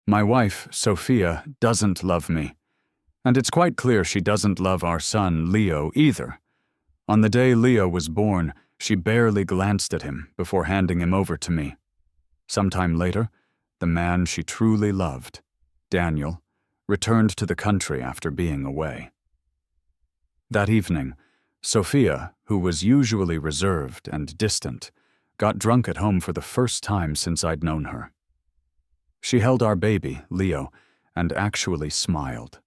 My wife, Sophia, doesn't love me. And it's quite clear she doesn't love our son, Leo, either. On the day Leo was born, she barely glanced at him before handing him over to me. Sometime later, the man she truly loved, Daniel, returned to the country after being away. That evening, Sophia, who was usually reserved and distant, got drunk at home for the first time since I'd known her. She held our baby, Leo, and actually smiled.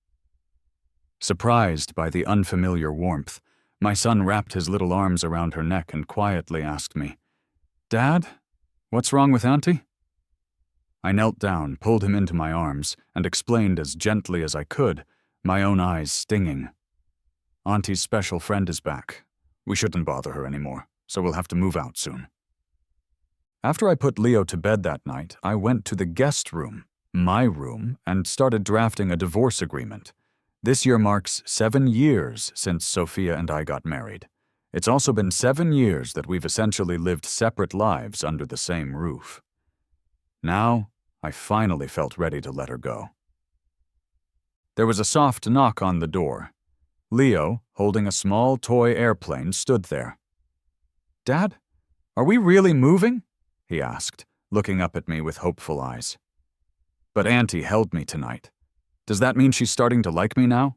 Surprised by the unfamiliar warmth, my son wrapped his little arms around her neck and quietly asked me, "Dad, what's wrong with Auntie?" I knelt down, pulled him into my arms, and explained as gently as I could, my own eyes stinging. "Auntie's special friend is back. We shouldn't bother her anymore, so we'll have to move out soon." After I put Leo to bed that night, I went to the guest room, my room, and started drafting a divorce agreement. This year marks 7 years since Sophia and I got married. It's also been 7 years that we've essentially lived separate lives under the same roof. Now, I finally felt ready to let her go. There was a soft knock on the door. Leo, holding a small toy airplane, stood there. "Dad, are we really moving?" he asked, looking up at me with hopeful eyes. "But Auntie held me tonight. Does that mean she's starting to like me now?"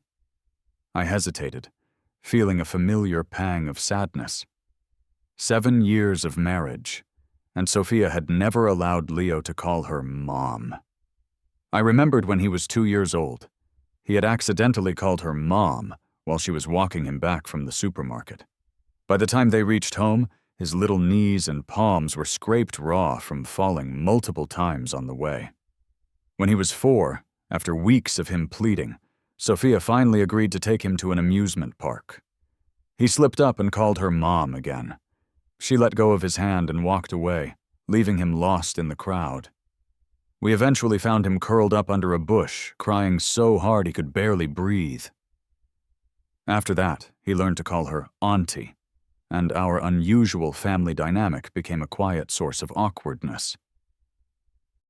I hesitated, feeling a familiar pang of sadness. 7 years of marriage, and Sophia had never allowed Leo to call her Mom. I remembered when he was 2 years old. He had accidentally called her Mom while she was walking him back from the supermarket. By the time they reached home, his little knees and palms were scraped raw from falling multiple times on the way. When he was 4, after weeks of him pleading, Sophia finally agreed to take him to an amusement park. He slipped up and called her Mom again. She let go of his hand and walked away, leaving him lost in the crowd. We eventually found him curled up under a bush, crying so hard he could barely breathe. After that, he learned to call her Auntie, and our unusual family dynamic became a quiet source of awkwardness.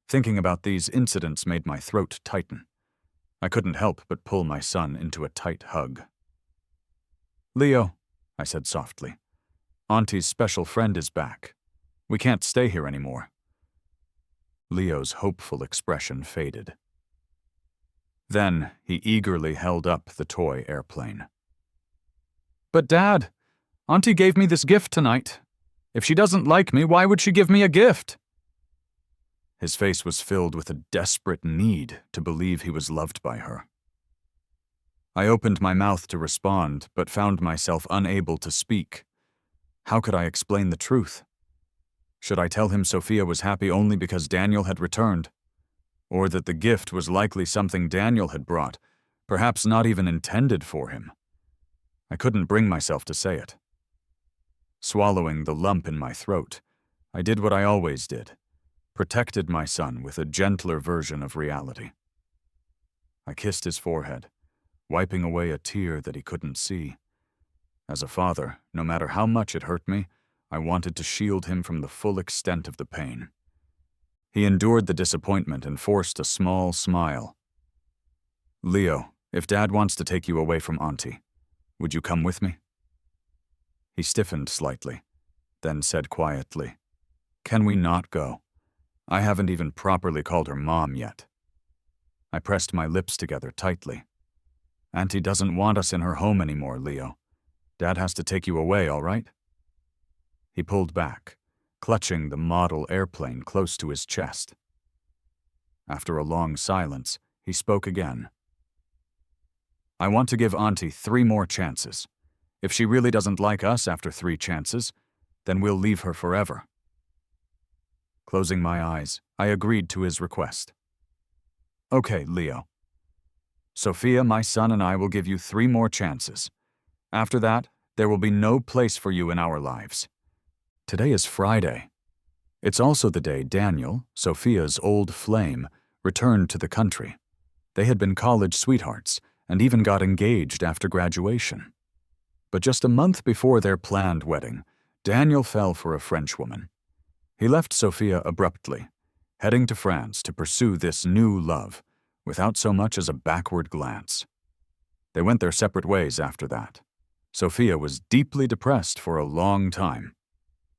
Thinking about these incidents made my throat tighten. I couldn't help but pull my son into a tight hug. "Leo," I said softly, "Auntie's special friend is back. We can't stay here anymore." Leo's hopeful expression faded. Then he eagerly held up the toy airplane. "But Dad, Auntie gave me this gift tonight. If she doesn't like me, why would she give me a gift?" His face was filled with a desperate need to believe he was loved by her. I opened my mouth to respond, but found myself unable to speak. How could I explain the truth? Should I tell him Sophia was happy only because Daniel had returned? Or that the gift was likely something Daniel had brought, perhaps not even intended for him? I couldn't bring myself to say it. Swallowing the lump in my throat, I did what I always did. Protected my son with a gentler version of reality. I kissed his forehead, wiping away a tear that he couldn't see. As a father, no matter how much it hurt me, I wanted to shield him from the full extent of the pain. He endured the disappointment and forced a small smile. "Leo, if Dad wants to take you away from Auntie, would you come with me?" He stiffened slightly, then said quietly, "Can we not go? I haven't even properly called her Mom yet." I pressed my lips together tightly. "Auntie doesn't want us in her home anymore, Leo. Dad has to take you away, all right?" He pulled back, clutching the model airplane close to his chest. After a long silence, he spoke again. "I want to give Auntie 3 more chances. If she really doesn't like us after 3 chances, then we'll leave her forever." Closing my eyes, I agreed to his request. "Okay, Leo. Sophia, my son, and I will give you 3 more chances. After that, there will be no place for you in our lives." Today is Friday. It's also the day Daniel, Sophia's old flame, returned to the country. They had been college sweethearts and even got engaged after graduation. But just a month before their planned wedding, Daniel fell for a Frenchwoman. He left Sophia abruptly, heading to France to pursue this new love, without so much as a backward glance. They went their separate ways after that. Sophia was deeply depressed for a long time.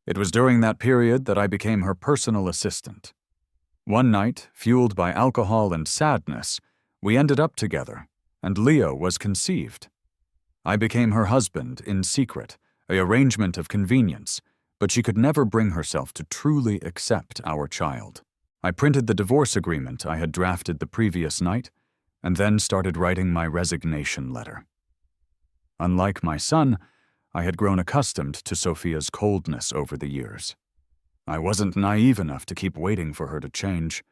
It was during that period that I became her personal assistant. One night, fueled by alcohol and sadness, we ended up together, and Leo was conceived. I became her husband in secret, an arrangement of convenience, but she could never bring herself to truly accept our child. I printed the divorce agreement I had drafted the previous night, and then started writing my resignation letter. Unlike my son, I had grown accustomed to Sophia's coldness over the years. I wasn't naive enough to keep waiting for her to change.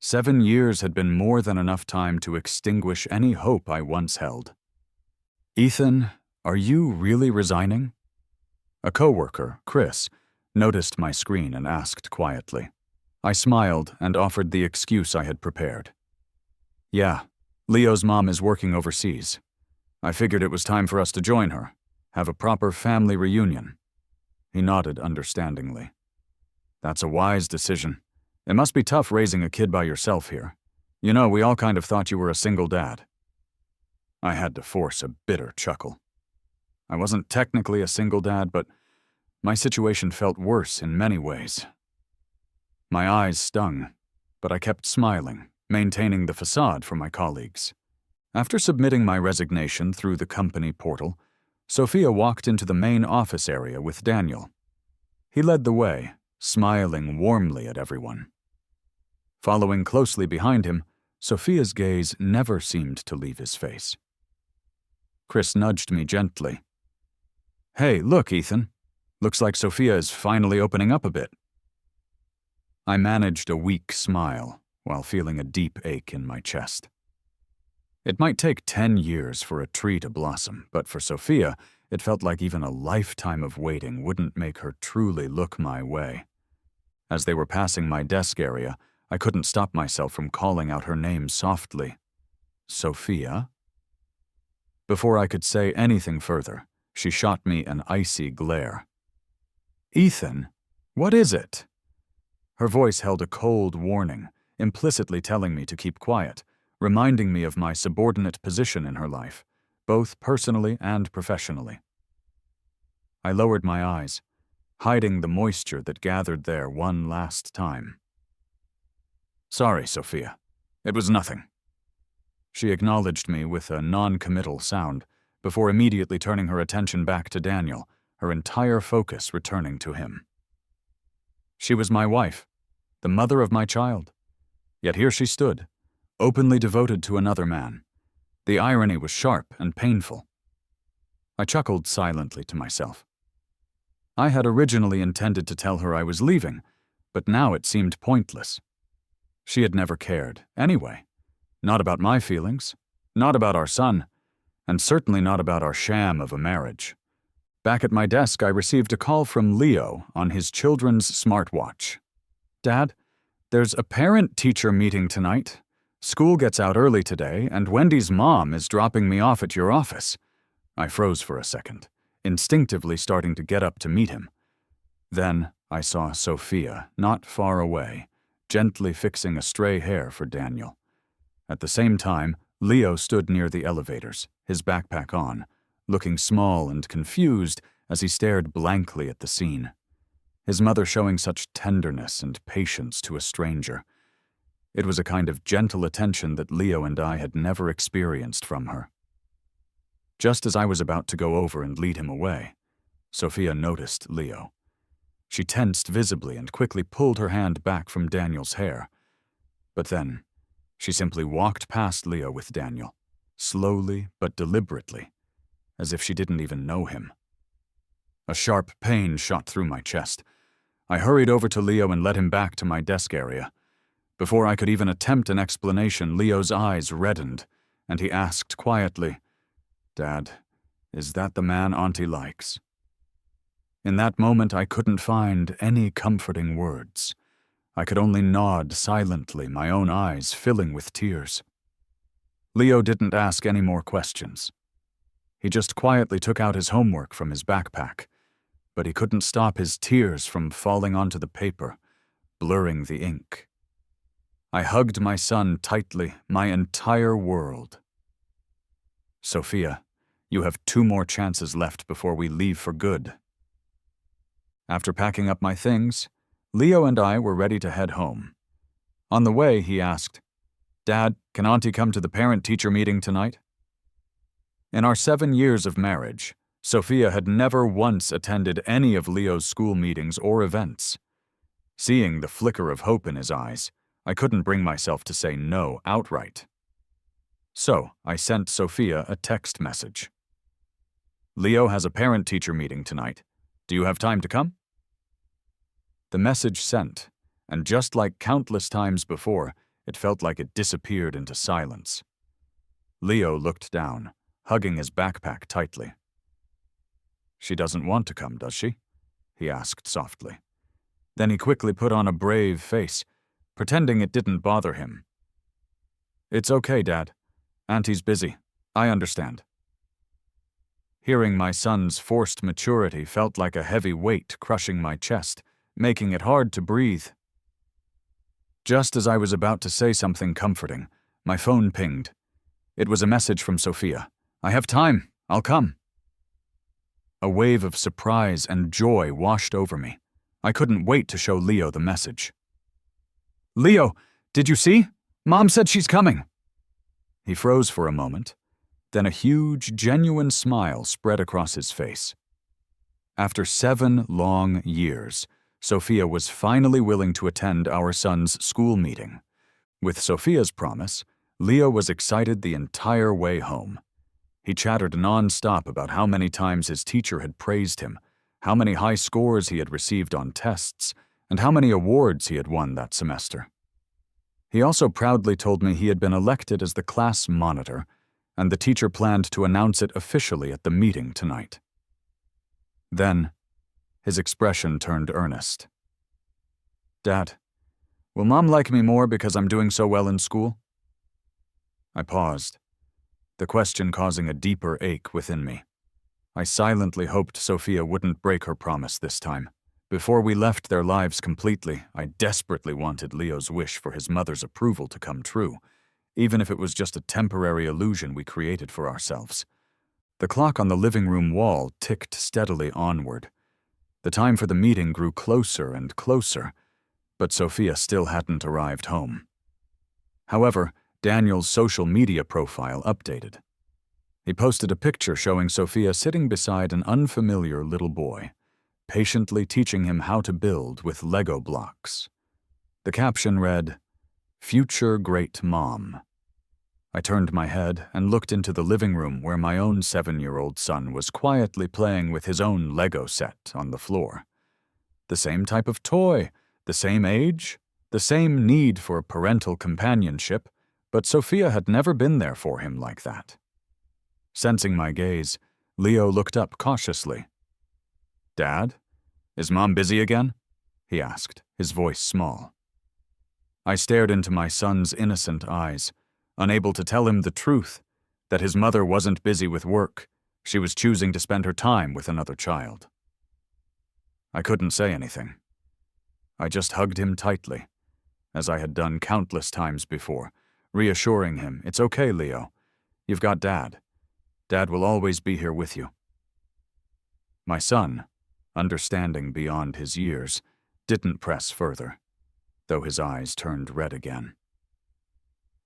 7 years had been more than enough time to extinguish any hope I once held. "Ethan, are you really resigning?" A coworker, Chris, noticed my screen and asked quietly. I smiled and offered the excuse I had prepared. "Yeah, Leo's mom is working overseas. I figured it was time for us to join her, have a proper family reunion." He nodded understandingly. "That's a wise decision. It must be tough raising a kid by yourself here. You know, we all kind of thought you were a single dad." I had to force a bitter chuckle. I wasn't technically a single dad, but my situation felt worse in many ways. My eyes stung, but I kept smiling, maintaining the facade for my colleagues. After submitting my resignation through the company portal, Sophia walked into the main office area with Daniel. He led the way, smiling warmly at everyone. Following closely behind him, Sophia's gaze never seemed to leave his face. Chris nudged me gently. "Hey, look, Ethan. Looks like Sophia is finally opening up a bit." I managed a weak smile while feeling a deep ache in my chest. It might take 10 years for a tree to blossom, but for Sophia, it felt like even a lifetime of waiting wouldn't make her truly look my way. As they were passing my desk area, I couldn't stop myself from calling out her name softly. "Sophia?" Before I could say anything further, she shot me an icy glare. "Ethan, what is it?" Her voice held a cold warning, implicitly telling me to keep quiet, reminding me of my subordinate position in her life, both personally and professionally. I lowered my eyes, hiding the moisture that gathered there one last time. "Sorry, Sophia. It was nothing." She acknowledged me with a non-committal sound, before immediately turning her attention back to Daniel, her entire focus returning to him. She was my wife, the mother of my child. Yet here she stood, openly devoted to another man. The irony was sharp and painful. I chuckled silently to myself. I had originally intended to tell her I was leaving, but now it seemed pointless. She had never cared, anyway. Not about my feelings, not about our son, and certainly not about our sham of a marriage. Back at my desk, I received a call from Leo on his children's smartwatch. "Dad, there's a parent-teacher meeting tonight. School gets out early today, and Wendy's mom is dropping me off at your office." I froze for a second, instinctively starting to get up to meet him. Then I saw Sophia, not far away, gently fixing a stray hair for Daniel. At the same time, Leo stood near the elevators, his backpack on, looking small and confused as he stared blankly at the scene. His mother showing such tenderness and patience to a stranger. It was a kind of gentle attention that Leo and I had never experienced from her. Just as I was about to go over and lead him away, Sophia noticed Leo. She tensed visibly and quickly pulled her hand back from Daniel's hair. But then, she simply walked past Leo with Daniel, slowly but deliberately, as if she didn't even know him. A sharp pain shot through my chest. I hurried over to Leo and led him back to my desk area. Before I could even attempt an explanation, Leo's eyes reddened, and he asked quietly, "Dad, is that the man Auntie likes?" In that moment, I couldn't find any comforting words. I could only nod silently, my own eyes filling with tears. Leo didn't ask any more questions. He just quietly took out his homework from his backpack, but he couldn't stop his tears from falling onto the paper, blurring the ink. I hugged my son tightly, my entire world. Sophia, you have 2 more chances left before we leave for good. After packing up my things, Leo and I were ready to head home. On the way, he asked, "Dad, can Auntie come to the parent-teacher meeting tonight?" In our 7 years of marriage, Sophia had never once attended any of Leo's school meetings or events. Seeing the flicker of hope in his eyes, I couldn't bring myself to say no outright. So, I sent Sophia a text message. "Leo has a parent-teacher meeting tonight. Do you have time to come?" The message sent, and just like countless times before, it felt like it disappeared into silence. Leo looked down, hugging his backpack tightly. "She doesn't want to come, does she?" he asked softly. Then he quickly put on a brave face, pretending it didn't bother him. "It's okay, Dad. Auntie's busy. I understand." Hearing my son's forced maturity felt like a heavy weight crushing my chest, making it hard to breathe. Just as I was about to say something comforting, my phone pinged. It was a message from Sophia. "I have time. I'll come." A wave of surprise and joy washed over me. I couldn't wait to show Leo the message. "Leo, did you see? Mom said she's coming." He froze for a moment. Then a huge, genuine smile spread across his face. After 7 long years, Sophia was finally willing to attend our son's school meeting. With Sophia's promise, Leo was excited the entire way home. He chattered non-stop about how many times his teacher had praised him, how many high scores he had received on tests, and how many awards he had won that semester. He also proudly told me he had been elected as the class monitor, and the teacher planned to announce it officially at the meeting tonight. Then, his expression turned earnest. "Dad, will Mom like me more because I'm doing so well in school?" I paused, the question causing a deeper ache within me. I silently hoped Sophia wouldn't break her promise this time. Before we left their lives completely, I desperately wanted Leo's wish for his mother's approval to come true, even if it was just a temporary illusion we created for ourselves. The clock on the living room wall ticked steadily onward. The time for the meeting grew closer and closer, but Sophia still hadn't arrived home. However, Daniel's social media profile updated. He posted a picture showing Sophia sitting beside an unfamiliar little boy, patiently teaching him how to build with Lego blocks. The caption read, "Future Great Mom." I turned my head and looked into the living room where my own 7-year-old son was quietly playing with his own Lego set on the floor. The same type of toy, the same age, the same need for parental companionship, but Sophia had never been there for him like that. Sensing my gaze, Leo looked up cautiously. "Dad, is Mom busy again?" he asked, his voice small. I stared into my son's innocent eyes, unable to tell him the truth, that his mother wasn't busy with work. She was choosing to spend her time with another child. I couldn't say anything. I just hugged him tightly, as I had done countless times before, reassuring him, "It's okay, Leo. You've got Dad. Dad will always be here with you." My son, understanding beyond his years, didn't press further, though his eyes turned red again.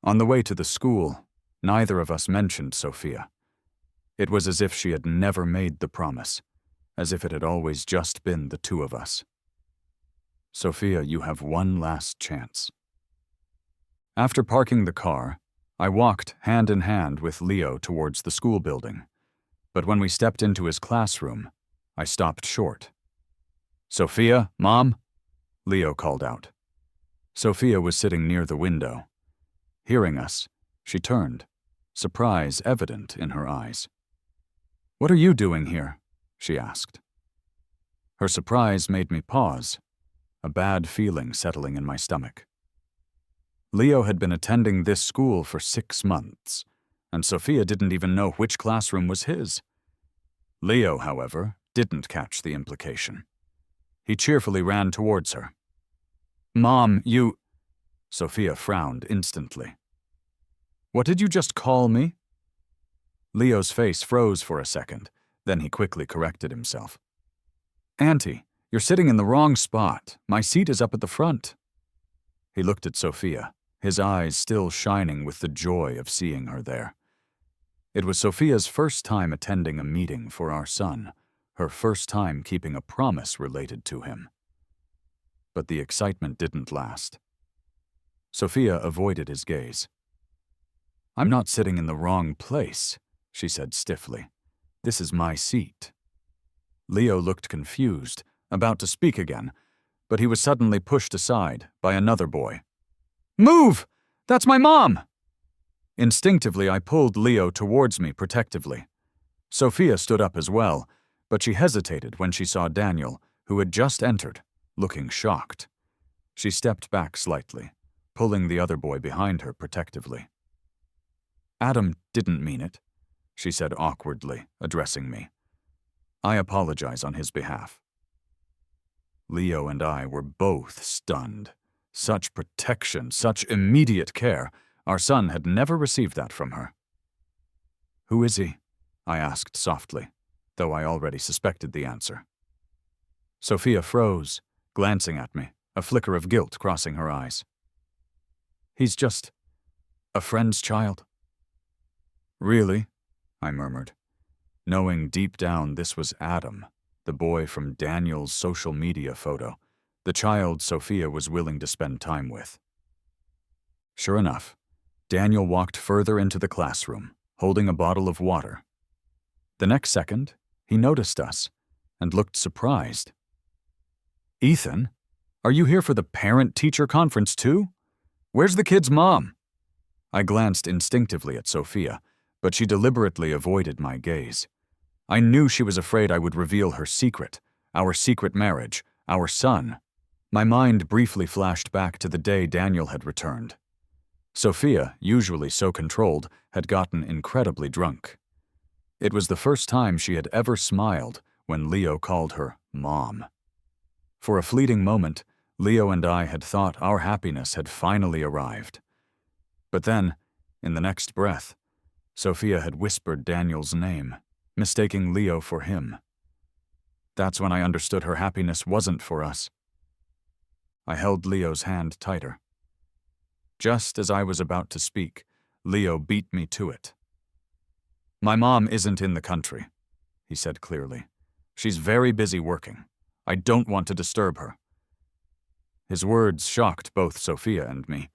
On the way to the school, neither of us mentioned Sophia. It was as if she had never made the promise, as if it had always just been the 2 of us. "Sophia, you have one last chance." After parking the car, I walked hand in hand with Leo towards the school building, but when we stepped into his classroom, I stopped short. "Sophia, Mom?" Leo called out. Sophia was sitting near the window. Hearing us, she turned, surprise evident in her eyes. "What are you doing here?" she asked. Her surprise made me pause, a bad feeling settling in my stomach. Leo had been attending this school for 6 months, and Sophia didn't even know which classroom was his. Leo, however, didn't catch the implication. He cheerfully ran towards her. "Mom, you—" Sophia frowned instantly. What did you just call me? Leo's face froze for a second, then he quickly corrected himself. Auntie, you're sitting in the wrong spot. My seat is up at the front. He looked at Sophia, his eyes still shining with the joy of seeing her there. It was Sophia's first time attending a meeting for our son, her first time keeping a promise related to him. But the excitement didn't last. Sophia avoided his gaze. I'm not sitting in the wrong place, she said stiffly. This is my seat. Leo looked confused, about to speak again, but he was suddenly pushed aside by another boy. Move! That's my mom! Instinctively, I pulled Leo towards me protectively. Sophia stood up as well, but she hesitated when she saw Daniel, who had just entered, looking shocked. She stepped back slightly, pulling the other boy behind her protectively. Adam didn't mean it, she said awkwardly, addressing me. I apologize on his behalf. Leo and I were both stunned. Such protection, such immediate care. Our son had never received that from her. Who is he? I asked softly, though I already suspected the answer. Sophia froze, glancing at me, a flicker of guilt crossing her eyes. He's just a friend's child. Really? I murmured, knowing deep down this was Adam, the boy from Daniel's social media photo, the child Sophia was willing to spend time with. Sure enough, Daniel walked further into the classroom, holding a bottle of water. The next second, he noticed us and looked surprised. Ethan, are you here for the parent-teacher conference too? Where's the kid's mom? I glanced instinctively at Sophia, but she deliberately avoided my gaze. I knew she was afraid I would reveal her secret, our secret marriage, our son. My mind briefly flashed back to the day Daniel had returned. Sophia, usually so controlled, had gotten incredibly drunk. It was the first time she had ever smiled when Leo called her Mom. For a fleeting moment, Leo and I had thought our happiness had finally arrived. But then, in the next breath, Sophia had whispered Daniel's name, mistaking Leo for him. That's when I understood her happiness wasn't for us. I held Leo's hand tighter. Just as I was about to speak, Leo beat me to it. My mom isn't in the country, he said clearly. She's very busy working. I don't want to disturb her. His words shocked both Sophia and me.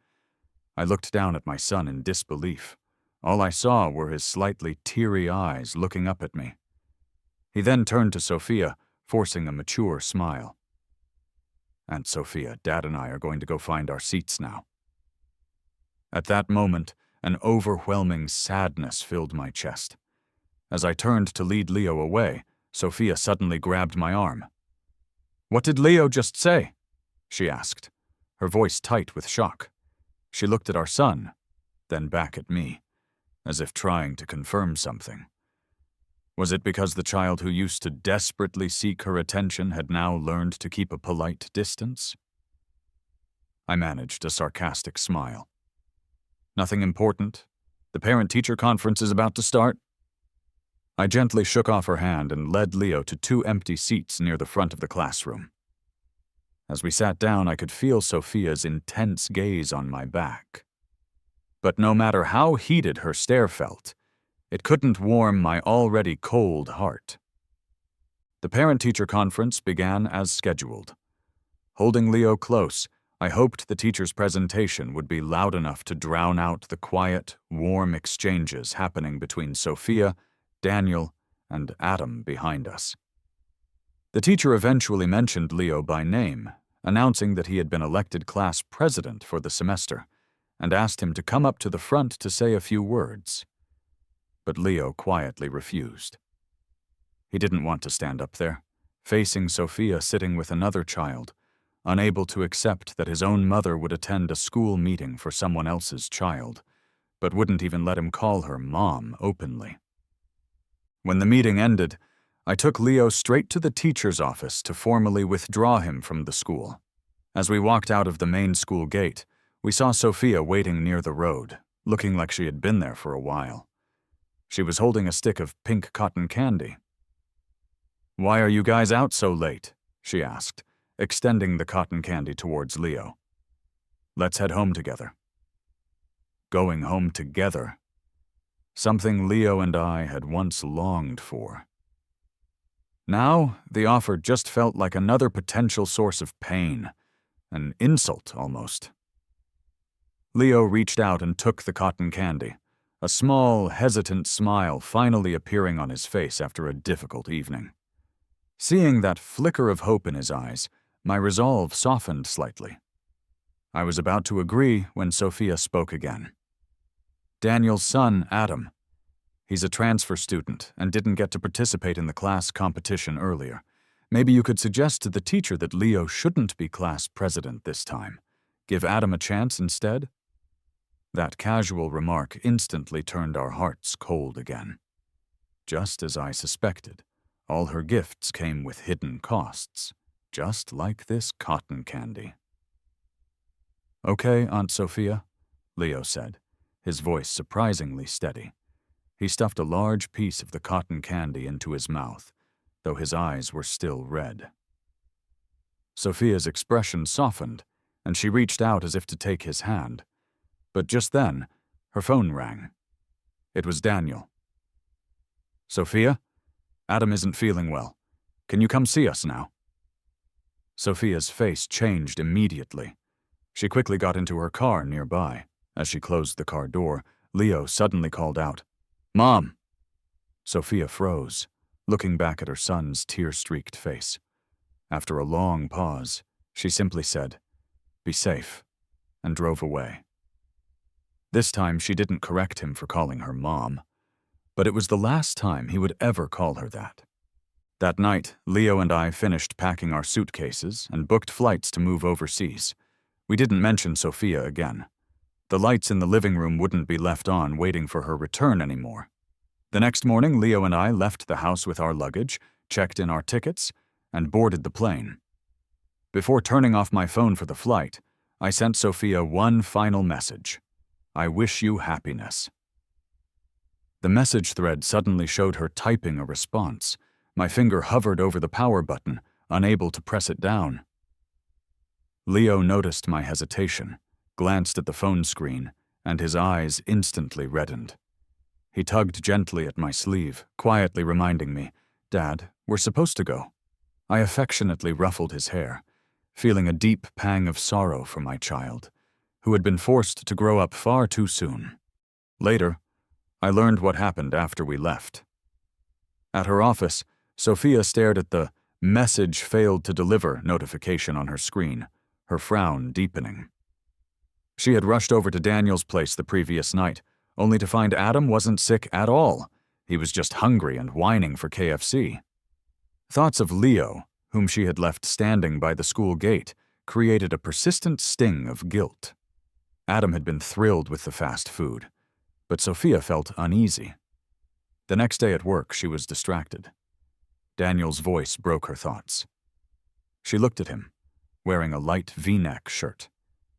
I looked down at my son in disbelief. All I saw were his slightly teary eyes looking up at me. He then turned to Sophia, forcing a mature smile. Aunt Sophia, Dad and I are going to go find our seats now. At that moment, an overwhelming sadness filled my chest. As I turned to lead Leo away, Sophia suddenly grabbed my arm. What did Leo just say? She asked, her voice tight with shock. She looked at our son, then back at me, as if trying to confirm something. Was it because the child who used to desperately seek her attention had now learned to keep a polite distance? I managed a sarcastic smile. Nothing important. The parent-teacher conference is about to start. I gently shook off her hand and led Leo to 2 empty seats near the front of the classroom. As we sat down, I could feel Sophia's intense gaze on my back. But no matter how heated her stare felt, it couldn't warm my already cold heart. The parent-teacher conference began as scheduled. Holding Leo close, I hoped the teacher's presentation would be loud enough to drown out the quiet, warm exchanges happening between Sophia, Daniel, and Adam behind us. The teacher eventually mentioned Leo by name, announcing that he had been elected class president for the semester, and asked him to come up to the front to say a few words. But Leo quietly refused. He didn't want to stand up there, facing Sophia sitting with another child, unable to accept that his own mother would attend a school meeting for someone else's child, but wouldn't even let him call her Mom openly. When the meeting ended, I took Leo straight to the teacher's office to formally withdraw him from the school. As we walked out of the main school gate, we saw Sophia waiting near the road, looking like she had been there for a while. She was holding a stick of pink cotton candy. "Why are you guys out so late?" she asked, extending the cotton candy towards Leo. "Let's head home together." Going home together. Something Leo and I had once longed for. Now, the offer just felt like another potential source of pain, an insult almost. Leo reached out and took the cotton candy, a small, hesitant smile finally appearing on his face after a difficult evening. Seeing that flicker of hope in his eyes, my resolve softened slightly. I was about to agree when Sophia spoke again. "Daniel's son, Adam. He's a transfer student and didn't get to participate in the class competition earlier. Maybe you could suggest to the teacher that Leo shouldn't be class president this time. Give Adam a chance instead?" That casual remark instantly turned our hearts cold again. Just as I suspected, all her gifts came with hidden costs, just like this cotton candy. "Okay, Aunt Sophia," Leo said, his voice surprisingly steady. He stuffed a large piece of the cotton candy into his mouth, though his eyes were still red. Sophia's expression softened, and she reached out as if to take his hand. But just then, her phone rang. It was Daniel. "Sophia, Adam isn't feeling well. Can you come see us now?" Sophia's face changed immediately. She quickly got into her car nearby. As she closed the car door, Leo suddenly called out, "Mom!" Sophia froze, looking back at her son's tear-streaked face. After a long pause, she simply said, "Be safe," and drove away. This time she didn't correct him for calling her mom, but it was the last time he would ever call her that. That night, Leo and I finished packing our suitcases and booked flights to move overseas. We didn't mention Sophia again. The lights in the living room wouldn't be left on waiting for her return anymore. The next morning, Leo and I left the house with our luggage, checked in our tickets, and boarded the plane. Before turning off my phone for the flight, I sent Sophia one final message. "I wish you happiness." The message thread suddenly showed her typing a response. My finger hovered over the power button, unable to press it down. Leo noticed my hesitation, glanced at the phone screen, and his eyes instantly reddened. He tugged gently at my sleeve, quietly reminding me, "Dad, we're supposed to go." I affectionately ruffled his hair, feeling a deep pang of sorrow for my child, who had been forced to grow up far too soon. Later, I learned what happened after we left. At her office, Sophia stared at the "message failed to deliver" notification on her screen, her frown deepening. She had rushed over to Daniel's place the previous night, only to find Adam wasn't sick at all. He was just hungry and whining for KFC. Thoughts of Leo, whom she had left standing by the school gate, created a persistent sting of guilt. Adam had been thrilled with the fast food, but Sophia felt uneasy. The next day at work, she was distracted. Daniel's voice broke her thoughts. She looked at him, wearing a light V-neck shirt,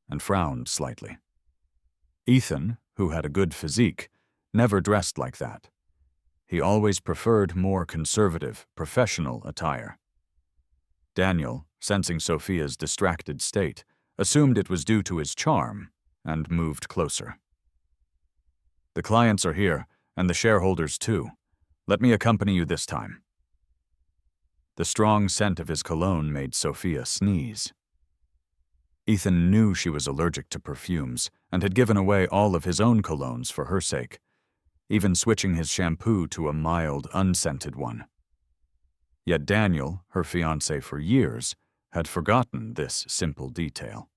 and frowned slightly. Ethan, who had a good physique, never dressed like that. He always preferred more conservative, professional attire. Daniel, sensing Sophia's distracted state, assumed it was due to his charm, and moved closer. "The clients are here, and the shareholders too. Let me accompany you this time." The strong scent of his cologne made Sophia sneeze. Ethan knew she was allergic to perfumes and had given away all of his own colognes for her sake, even switching his shampoo to a mild, unscented one. Yet Daniel, her fiancé for years, had forgotten this simple detail.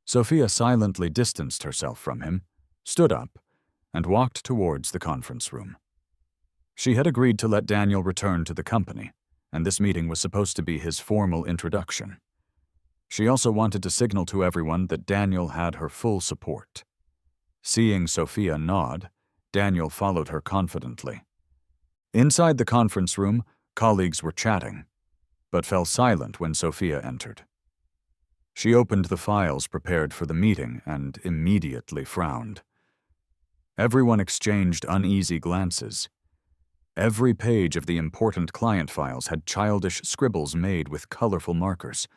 Sophia silently distanced herself from him, stood up, and walked towards the conference room. She had agreed to let Daniel return to the company, and this meeting was supposed to be his formal introduction. She also wanted to signal to everyone that Daniel had her full support. Seeing Sophia nod, Daniel followed her confidently. Inside the conference room, colleagues were chatting, but fell silent when Sophia entered. She opened the files prepared for the meeting and immediately frowned. Everyone exchanged uneasy glances. Every page of the important client files had childish scribbles made with colorful markers.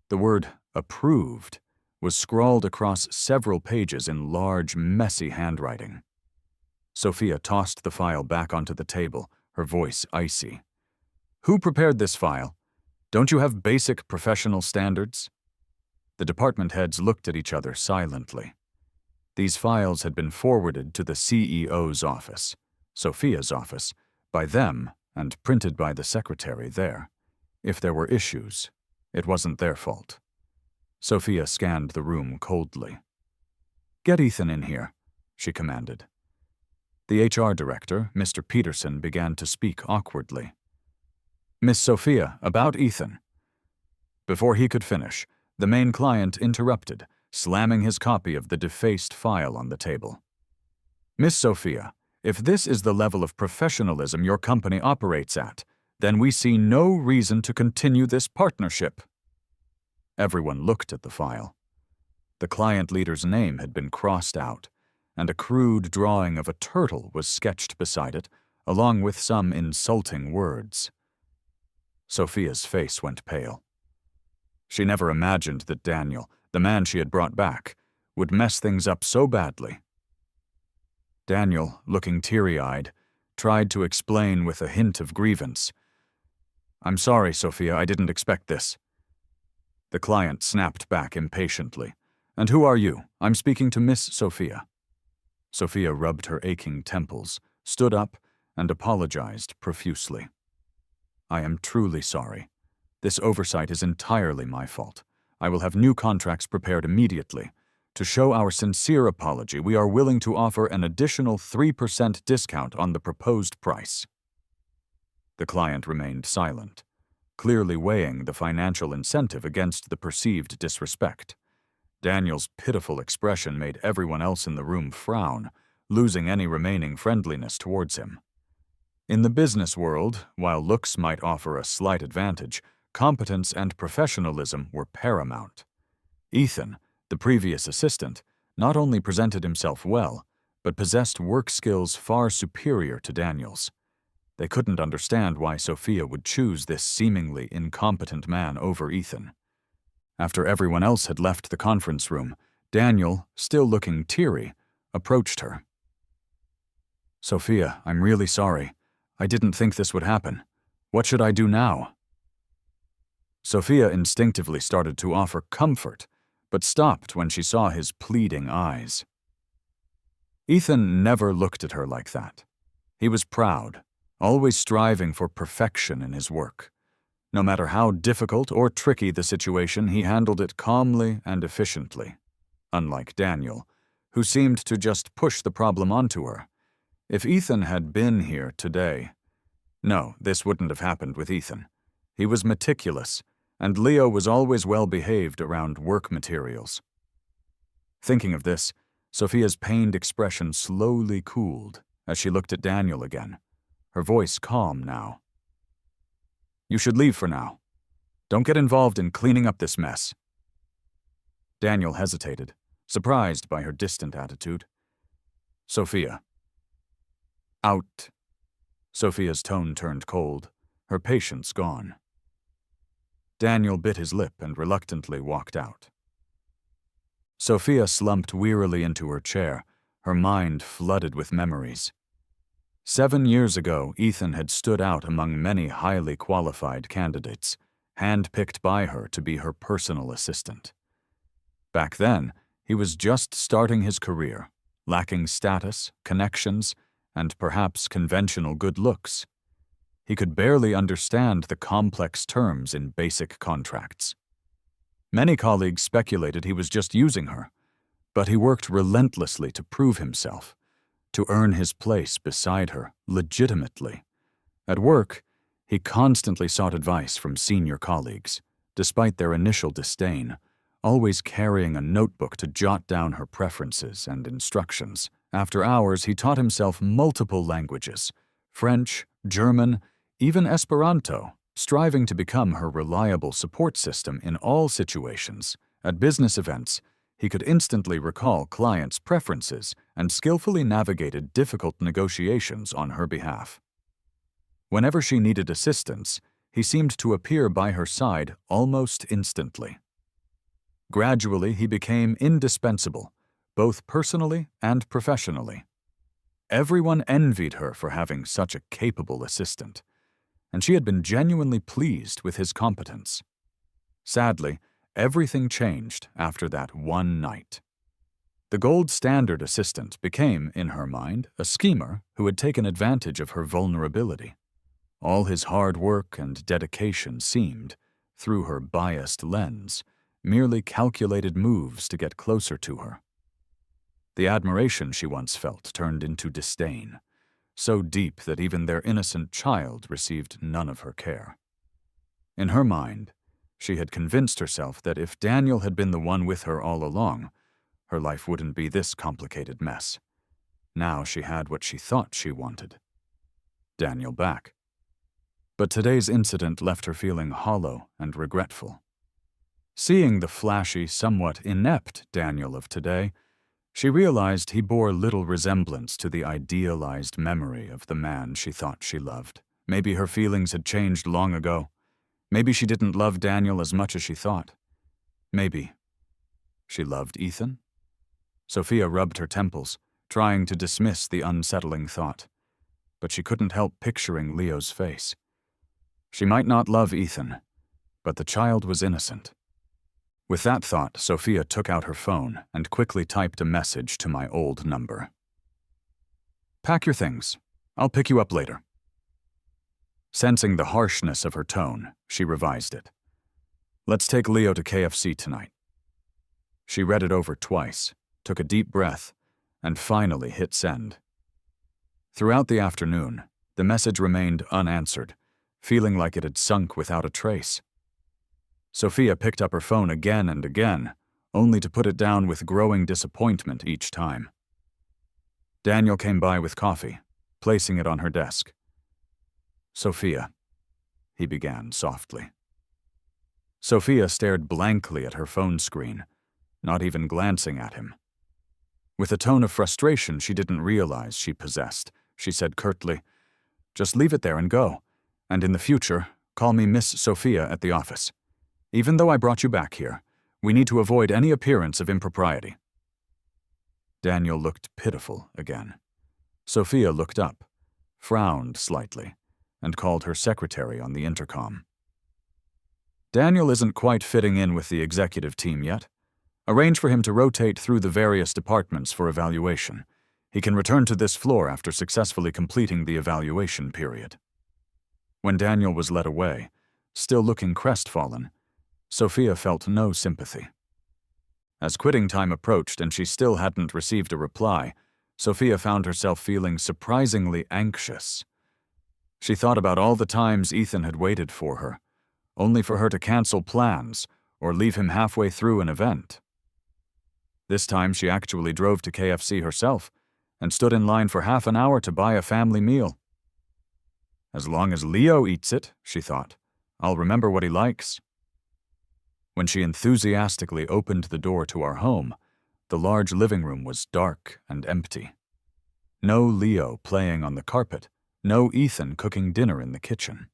The word "approved" was scrawled across several pages in large, messy handwriting. Sophia tossed the file back onto the table, her voice icy. "Who prepared this file? Don't you have basic professional standards?" The department heads looked at each other silently. These files had been forwarded to the CEO's office, Sophia's office, by them and printed by the secretary there. If there were issues, it wasn't their fault. Sophia scanned the room coldly. "Get Ethan in here," she commanded. The HR director, Mr. Peterson, began to speak awkwardly. "Miss Sophia, about Ethan." Before he could finish, the main client interrupted, slamming his copy of the defaced file on the table. "Miss Sophia, if this is the level of professionalism your company operates at, then we see no reason to continue this partnership." Everyone looked at the file. The client leader's name had been crossed out, and a crude drawing of a turtle was sketched beside it, along with some insulting words. Sophia's face went pale. She never imagined that Daniel, the man she had brought back, would mess things up so badly. Daniel, looking teary-eyed, tried to explain with a hint of grievance. "I'm sorry, Sophia, I didn't expect this." The client snapped back impatiently. "And who are you? I'm speaking to Miss Sophia." Sophia rubbed her aching temples, stood up, and apologized profusely. "I am truly sorry. This oversight is entirely my fault. I will have new contracts prepared immediately. To show our sincere apology, we are willing to offer an additional 3% discount on the proposed price." The client remained silent, clearly weighing the financial incentive against the perceived disrespect. Daniel's pitiful expression made everyone else in the room frown, losing any remaining friendliness towards him. In the business world, while looks might offer a slight advantage, competence and professionalism were paramount. Ethan, the previous assistant, not only presented himself well, but possessed work skills far superior to Daniel's. They couldn't understand why Sophia would choose this seemingly incompetent man over Ethan. After everyone else had left the conference room, Daniel, still looking teary, approached her. "Sophia, I'm really sorry. I didn't think this would happen. What should I do now?" Sophia instinctively started to offer comfort, but stopped when she saw his pleading eyes. Ethan never looked at her like that. He was proud, always striving for perfection in his work. No matter how difficult or tricky the situation, he handled it calmly and efficiently. Unlike Daniel, who seemed to just push the problem onto her. If Ethan had been here today... No, this wouldn't have happened with Ethan. He was meticulous, and Leo was always well-behaved around work materials. Thinking of this, Sophia's pained expression slowly cooled as she looked at Daniel again, her voice calm now. "You should leave for now. Don't get involved in cleaning up this mess." Daniel hesitated, surprised by her distant attitude. "Sophia." "Out." Sophia's tone turned cold, her patience gone. Daniel bit his lip and reluctantly walked out. Sophia slumped wearily into her chair, her mind flooded with memories. 7 years ago, Ethan had stood out among many highly qualified candidates, handpicked by her to be her personal assistant. Back then, he was just starting his career, lacking status, connections, and perhaps conventional good looks. He could barely understand the complex terms in basic contracts. Many colleagues speculated he was just using her, but he worked relentlessly to prove himself, to earn his place beside her legitimately. At work, he constantly sought advice from senior colleagues, despite their initial disdain, always carrying a notebook to jot down her preferences and instructions. After hours, he taught himself multiple languages, French, German, even Esperanto, striving to become her reliable support system in all situations, At business events, he could instantly recall clients' preferences and skillfully navigated difficult negotiations on her behalf. Whenever she needed assistance, he seemed to appear by her side almost instantly. Gradually, he became indispensable, both personally and professionally. Everyone envied her for having such a capable assistant, and she had been genuinely pleased with his competence. Sadly, everything changed after that one night. The gold standard assistant became, in her mind, a schemer who had taken advantage of her vulnerability. All his hard work and dedication seemed, through her biased lens, merely calculated moves to get closer to her. The admiration she once felt turned into disdain, so deep that even their innocent child received none of her care. In her mind, she had convinced herself that if Daniel had been the one with her all along, her life wouldn't be this complicated mess. Now she had what she thought she wanted: Daniel back. But today's incident left her feeling hollow and regretful. Seeing the flashy, somewhat inept Daniel of today, she realized he bore little resemblance to the idealized memory of the man she thought she loved. Maybe her feelings had changed long ago. Maybe she didn't love Daniel as much as she thought. Maybe she loved Ethan? Sophia rubbed her temples, trying to dismiss the unsettling thought. But she couldn't help picturing Leo's face. She might not love Ethan, but the child was innocent. With that thought, Sophia took out her phone and quickly typed a message to my old number. "Pack your things. I'll pick you up later." Sensing the harshness of her tone, she revised it. "Let's take Leo to KFC tonight." She read it over twice, took a deep breath, and finally hit send. Throughout the afternoon, the message remained unanswered, feeling like it had sunk without a trace. Sophia picked up her phone again and again, only to put it down with growing disappointment each time. Daniel came by with coffee, placing it on her desk. "Sophia," he began softly. Sophia stared blankly at her phone screen, not even glancing at him. With a tone of frustration she didn't realize she possessed, she said curtly, "Just leave it there and go, and in the future, call me Miss Sophia at the office. Even though I brought you back here, we need to avoid any appearance of impropriety." Daniel looked pitiful again. Sophia looked up, frowned slightly, and called her secretary on the intercom. "Daniel isn't quite fitting in with the executive team yet. Arrange for him to rotate through the various departments for evaluation. He can return to this floor after successfully completing the evaluation period." When Daniel was led away, still looking crestfallen, Sophia felt no sympathy. As quitting time approached and she still hadn't received a reply, Sophia found herself feeling surprisingly anxious. She thought about all the times Ethan had waited for her, only for her to cancel plans or leave him halfway through an event. This time she actually drove to KFC herself and stood in line for half an hour to buy a family meal. As long as Leo eats it, she thought, I'll remember what he likes. When she enthusiastically opened the door to our home, the large living room was dark and empty. No Leo playing on the carpet, no Ethan cooking dinner in the kitchen.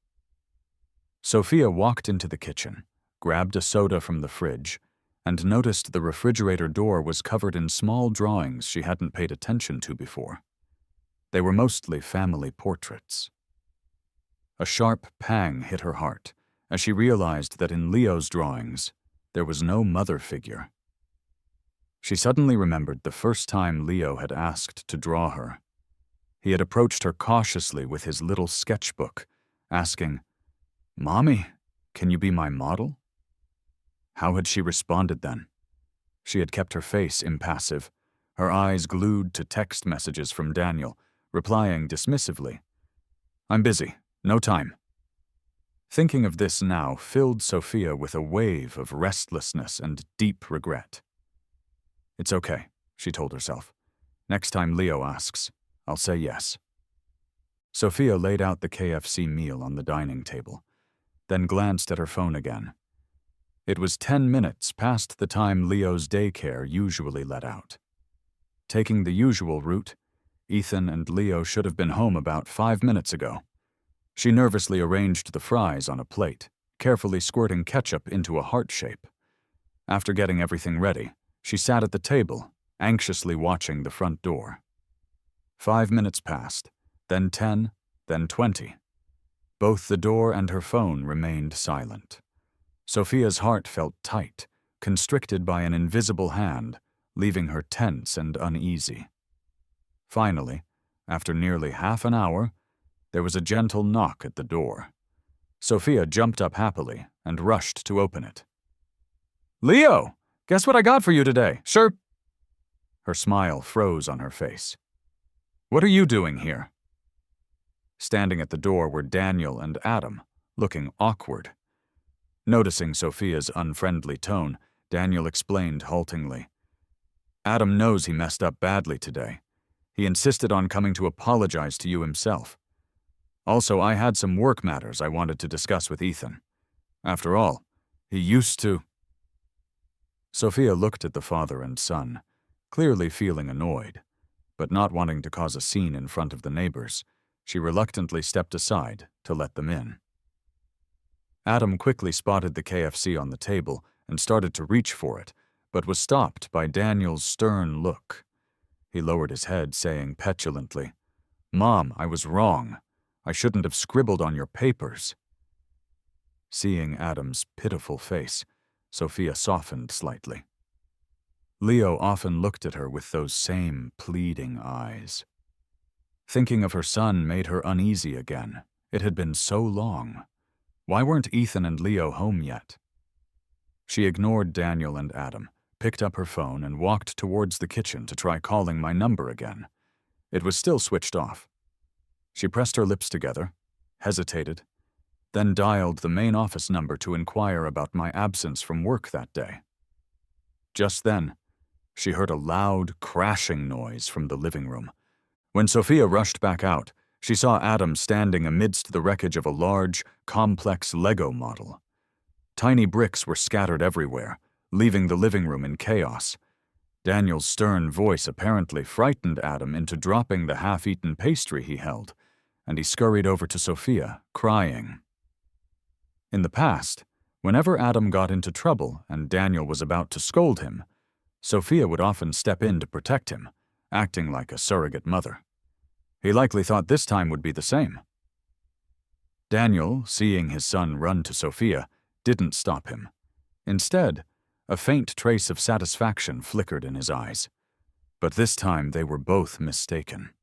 Sophia walked into the kitchen, grabbed a soda from the fridge, and noticed the refrigerator door was covered in small drawings she hadn't paid attention to before. They were mostly family portraits. A sharp pang hit her heart as she realized that in Leo's drawings, there was no mother figure. She suddenly remembered the first time Leo had asked to draw her. He had approached her cautiously with his little sketchbook, asking, "Mommy, can you be my model?" How had she responded then? She had kept her face impassive, her eyes glued to text messages from Daniel, replying dismissively, "I'm busy, no time." Thinking of this now filled Sophia with a wave of restlessness and deep regret. "It's okay," she told herself. "Next time Leo asks, I'll say yes." Sophia laid out the KFC meal on the dining table, then glanced at her phone again. It was 10 minutes past the time Leo's daycare usually let out. Taking the usual route, Ethan and Leo should have been home about 5 minutes ago. She nervously arranged the fries on a plate, carefully squirting ketchup into a heart shape. After getting everything ready, she sat at the table, anxiously watching the front door. 5 minutes passed, then 10, then 20. Both the door and her phone remained silent. Sophia's heart felt tight, constricted by an invisible hand, leaving her tense and uneasy. Finally, after nearly half an hour, there was a gentle knock at the door. Sophia jumped up happily and rushed to open it. "Leo, guess what I got for you today? Sure." Her smile froze on her face. "What are you doing here?" Standing at the door were Daniel and Adam, looking awkward. Noticing Sophia's unfriendly tone, Daniel explained haltingly. "Adam knows he messed up badly today. He insisted on coming to apologize to you himself. Also, I had some work matters I wanted to discuss with Ethan. After all, he used to—" Sophia looked at the father and son, clearly feeling annoyed, but not wanting to cause a scene in front of the neighbors. She reluctantly stepped aside to let them in. Adam quickly spotted the KFC on the table and started to reach for it, but was stopped by Daniel's stern look. He lowered his head, saying petulantly, "Mom, I was wrong. I shouldn't have scribbled on your papers." Seeing Adam's pitiful face, Sophia softened slightly. Leo often looked at her with those same pleading eyes. Thinking of her son made her uneasy again. It had been so long. Why weren't Ethan and Leo home yet? She ignored Daniel and Adam, picked up her phone, and walked towards the kitchen to try calling my number again. It was still switched off. She pressed her lips together, hesitated, then dialed the main office number to inquire about my absence from work that day. Just then, she heard a loud, crashing noise from the living room. When Sophia rushed back out, she saw Adam standing amidst the wreckage of a large, complex Lego model. Tiny bricks were scattered everywhere, leaving the living room in chaos. Daniel's stern voice apparently frightened Adam into dropping the half-eaten pastry he held, and he scurried over to Sophia, crying. In the past, whenever Adam got into trouble and Daniel was about to scold him, Sophia would often step in to protect him, acting like a surrogate mother. He likely thought this time would be the same. Daniel, seeing his son run to Sophia, didn't stop him. Instead, a faint trace of satisfaction flickered in his eyes. But this time they were both mistaken.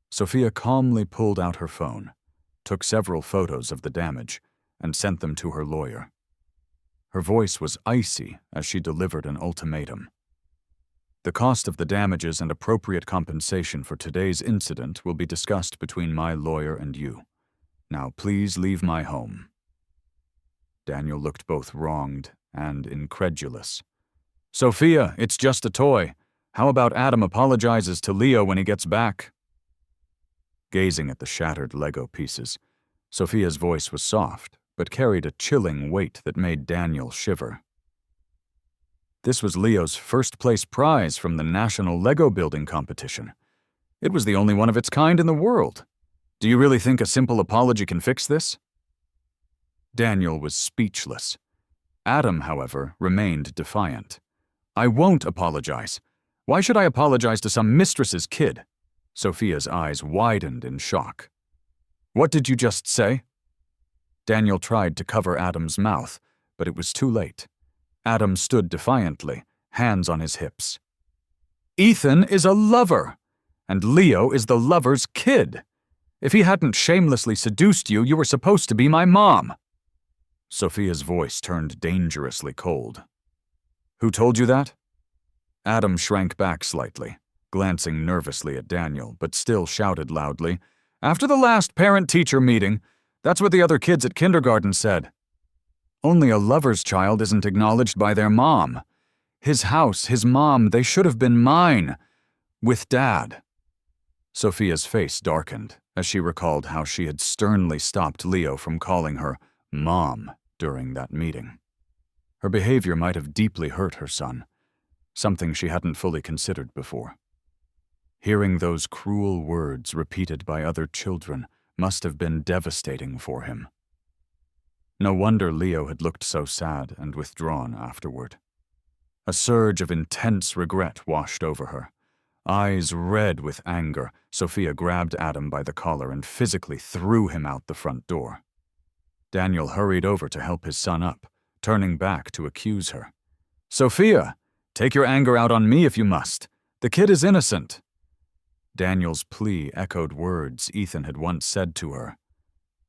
Sophia calmly pulled out her phone, took several photos of the damage, and sent them to her lawyer. Her voice was icy as she delivered an ultimatum. "The cost of the damages and appropriate compensation for today's incident will be discussed between my lawyer and you. Now please leave my home." Daniel looked both wronged and incredulous. "Sophia, it's just a toy. How about Adam apologizes to Leo when he gets back?" Gazing at the shattered Lego pieces, Sophia's voice was soft, but carried a chilling weight that made Daniel shiver. This was Leo's first-place prize from the National Lego Building Competition. It was the only one of its kind in the world. Do you really think a simple apology can fix this? Daniel was speechless. Adam, however, remained defiant. "I won't apologize. Why should I apologize to some mistress's kid?" Sophia's eyes widened in shock. "What did you just say?" Daniel tried to cover Adam's mouth, but it was too late. Adam stood defiantly, hands on his hips. "Ethan is a lover, and Leo is the lover's kid. If he hadn't shamelessly seduced you, you were supposed to be my mom." Sophia's voice turned dangerously cold. "Who told you that?" Adam shrank back slightly, glancing nervously at Daniel, but still shouted loudly, "After the last parent-teacher meeting, that's what the other kids at kindergarten said. Only a lover's child isn't acknowledged by their mom. His house, his mom, they should have been mine. With Dad." Sophia's face darkened as she recalled how she had sternly stopped Leo from calling her Mom during that meeting. Her behavior might have deeply hurt her son, something she hadn't fully considered before. Hearing those cruel words repeated by other children must have been devastating for him. No wonder Leo had looked so sad and withdrawn afterward. A surge of intense regret washed over her. Eyes red with anger, Sophia grabbed Adam by the collar and physically threw him out the front door. Daniel hurried over to help his son up, turning back to accuse her. "Sophia, take your anger out on me if you must. The kid is innocent." Daniel's plea echoed words Ethan had once said to her.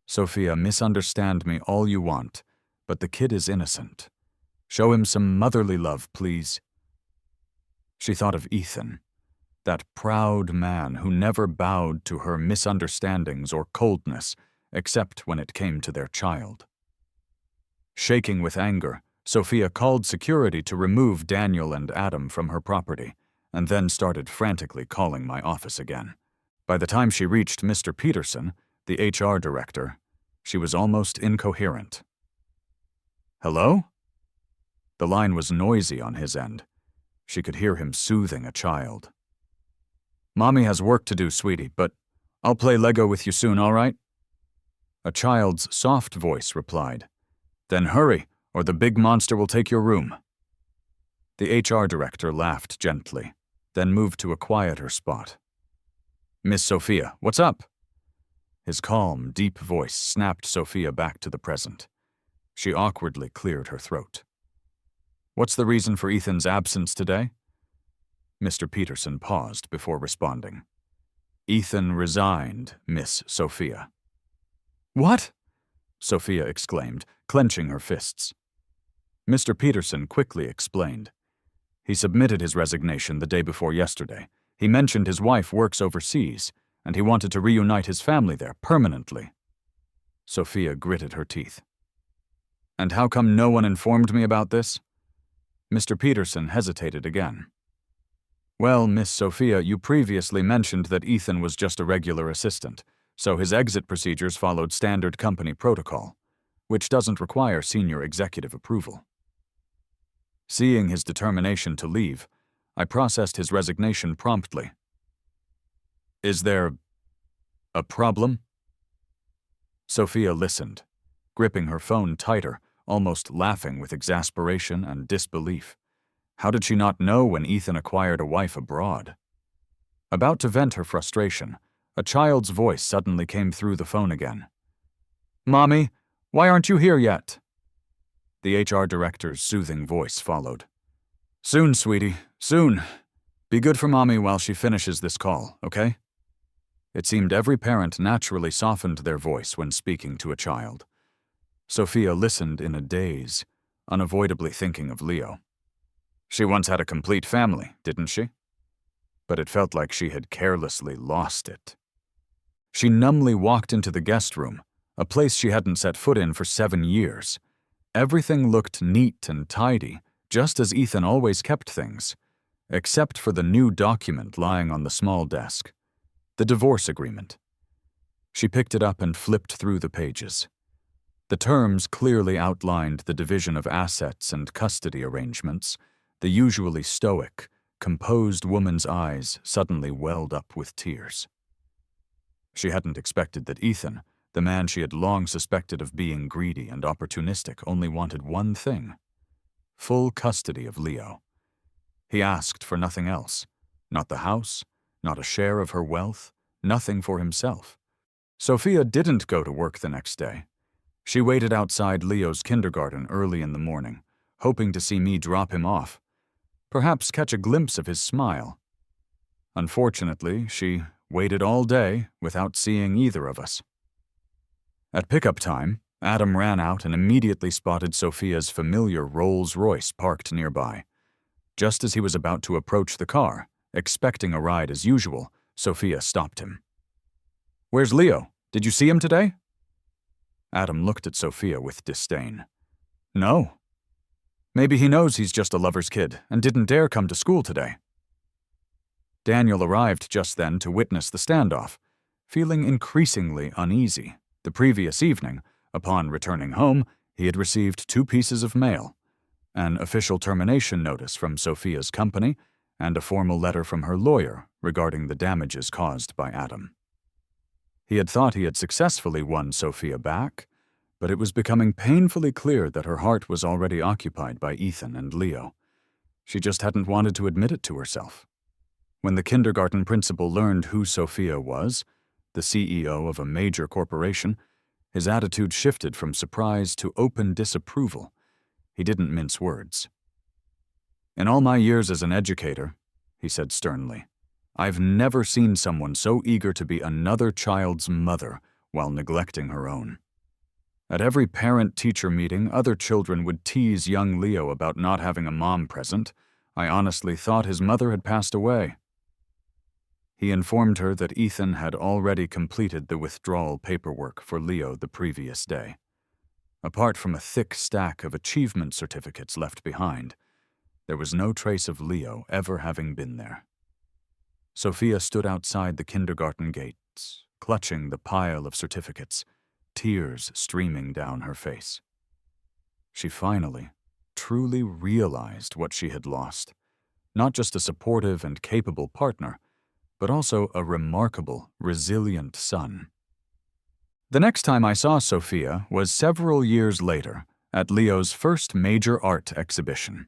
"Sophia, misunderstand me all you want, but the kid is innocent. Show him some motherly love, please." She thought of Ethan, that proud man who never bowed to her misunderstandings or coldness, except when it came to their child. Shaking with anger, Sophia called security to remove Daniel and Adam from her property, and then started frantically calling my office again. By the time she reached Mr. Peterson, the HR director, she was almost incoherent. "Hello?" The line was noisy on his end. She could hear him soothing a child. "Mommy has work to do, sweetie, but I'll play Lego with you soon, all right?" A child's soft voice replied. "Then hurry, or the big monster will take your room." The HR director laughed gently, then moved to a quieter spot. "Miss Sophia, what's up?" His calm, deep voice snapped Sophia back to the present. She awkwardly cleared her throat. "What's the reason for Ethan's absence today?" Mr. Peterson paused before responding. "Ethan resigned, Miss Sophia." "What?" Sophia exclaimed, clenching her fists. Mr. Peterson quickly explained. "He submitted his resignation the day before yesterday. He mentioned his wife works overseas, and he wanted to reunite his family there permanently." Sophia gritted her teeth. "And how come no one informed me about this?" Mr. Peterson hesitated again. "Well, Miss Sophia, you previously mentioned that Ethan was just a regular assistant, so his exit procedures followed standard company protocol, which doesn't require senior executive approval. Seeing his determination to leave, I processed his resignation promptly." "Is there a problem?" Sophia listened, gripping her phone tighter, almost laughing with exasperation and disbelief. How did she not know when Ethan acquired a wife abroad? About to vent her frustration, a child's voice suddenly came through the phone again. "Mommy, why aren't you here yet?" The HR director's soothing voice followed. "Soon, sweetie, soon. Be good for Mommy while she finishes this call, okay?" It seemed every parent naturally softened their voice when speaking to a child. Sophia listened in a daze, unavoidably thinking of Leo. She once had a complete family, didn't she? But it felt like she had carelessly lost it. She numbly walked into the guest room, a place she hadn't set foot in for 7 years. Everything looked neat and tidy, just as Ethan always kept things, except for the new document lying on the small desk, the divorce agreement. She picked it up and flipped through the pages. The terms clearly outlined the division of assets and custody arrangements. The usually stoic, composed woman's eyes suddenly welled up with tears. She hadn't expected that Ethan, the man she had long suspected of being greedy and opportunistic, only wanted one thing: full custody of Leo. He asked for nothing else, not the house, not a share of her wealth, nothing for himself. Sophia didn't go to work the next day. She waited outside Leo's kindergarten early in the morning, hoping to see me drop him off, perhaps catch a glimpse of his smile. Unfortunately, she waited all day without seeing either of us. At pickup time, Adam ran out and immediately spotted Sophia's familiar Rolls-Royce parked nearby. Just as he was about to approach the car, expecting a ride as usual, Sophia stopped him. "Where's Leo? Did you see him today?" Adam looked at Sophia with disdain. "No. Maybe he knows he's just a lover's kid and didn't dare come to school today." Daniel arrived just then to witness the standoff, feeling increasingly uneasy. The previous evening, upon returning home, he had received 2 pieces of mail. an official termination notice from Sophia's company, and a formal letter from her lawyer regarding the damages caused by Adam. He had thought he had successfully won Sophia back, but it was becoming painfully clear that her heart was already occupied by Ethan and Leo. She just hadn't wanted to admit it to herself. When the kindergarten principal learned who Sophia was, the CEO of a major corporation, his attitude shifted from surprise to open disapproval. He didn't mince words. "In all my years as an educator," he said sternly, "I've never seen someone so eager to be another child's mother while neglecting her own. At every parent-teacher meeting, other children would tease young Leo about not having a mom present. I honestly thought his mother had passed away." He informed her that Ethan had already completed the withdrawal paperwork for Leo the previous day. Apart from a thick stack of achievement certificates left behind, there was no trace of Leo ever having been there. Sophia stood outside the kindergarten gates, clutching the pile of certificates, tears streaming down her face. She finally, truly realized what she had lost. Not just a supportive and capable partner, but also a remarkable, resilient son. The next time I saw Sophia was several years later at Leo's first major art exhibition.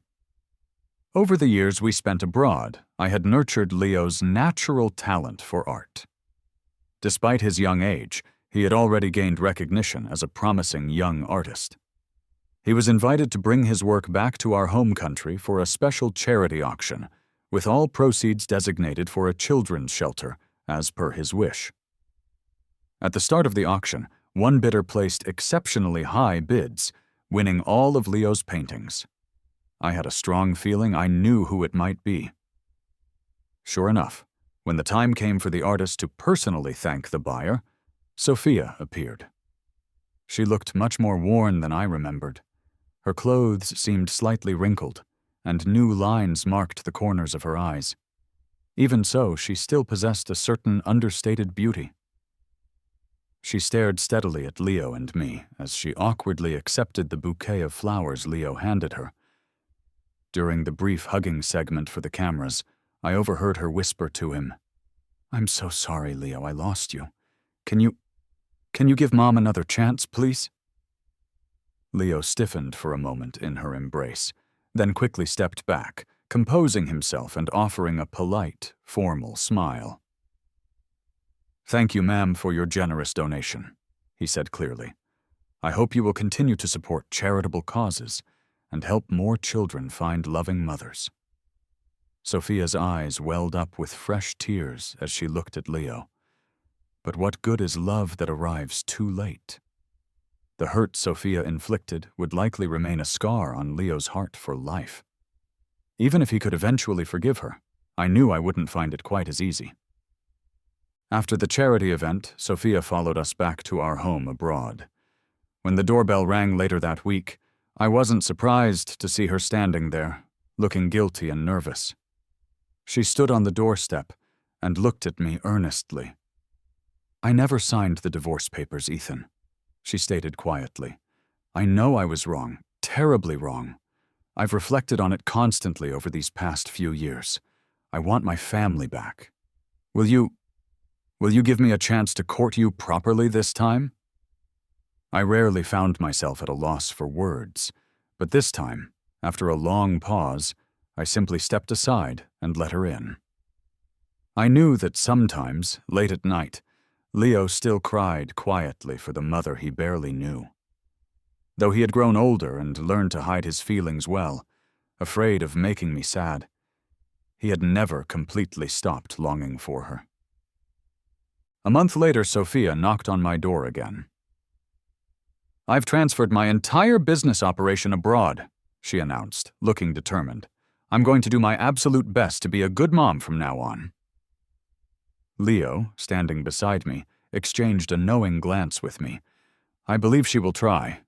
Over the years we spent abroad, I had nurtured Leo's natural talent for art. Despite his young age, he had already gained recognition as a promising young artist. He was invited to bring his work back to our home country for a special charity auction, with all proceeds designated for a children's shelter, as per his wish. At the start of the auction, one bidder placed exceptionally high bids, winning all of Leo's paintings. I had a strong feeling I knew who it might be. Sure enough, when the time came for the artist to personally thank the buyer, Sophia appeared. She looked much more worn than I remembered. Her clothes seemed slightly wrinkled, and new lines marked the corners of her eyes. Even so, she still possessed a certain understated beauty. She stared steadily at Leo and me as she awkwardly accepted the bouquet of flowers Leo handed her. During the brief hugging segment for the cameras, I overheard her whisper to him, "I'm so sorry, Leo, I lost you. Can you give Mom another chance, please?" Leo stiffened for a moment in her embrace, then quickly stepped back, composing himself and offering a polite, formal smile. "Thank you, ma'am, for your generous donation," he said clearly. "I hope you will continue to support charitable causes and help more children find loving mothers." Sophia's eyes welled up with fresh tears as she looked at Leo. But what good is love that arrives too late? The hurt Sophia inflicted would likely remain a scar on Leo's heart for life. Even if he could eventually forgive her, I knew I wouldn't find it quite as easy. After the charity event, Sophia followed us back to our home abroad. When the doorbell rang later that week, I wasn't surprised to see her standing there, looking guilty and nervous. She stood on the doorstep and looked at me earnestly. "I never signed the divorce papers, Ethan," she stated quietly. "I know I was wrong, terribly wrong. I've reflected on it constantly over these past few years. I want my family back. Will you give me a chance to court you properly this time?" I rarely found myself at a loss for words, but this time, after a long pause, I simply stepped aside and let her in. I knew that sometimes, late at night, Leo still cried quietly for the mother he barely knew. Though he had grown older and learned to hide his feelings well, afraid of making me sad, he had never completely stopped longing for her. A month later, Sophia knocked on my door again. "I've transferred my entire business operation abroad," she announced, looking determined. "I'm going to do my absolute best to be a good mom from now on." Leo, standing beside me, exchanged a knowing glance with me. "I believe she will try,"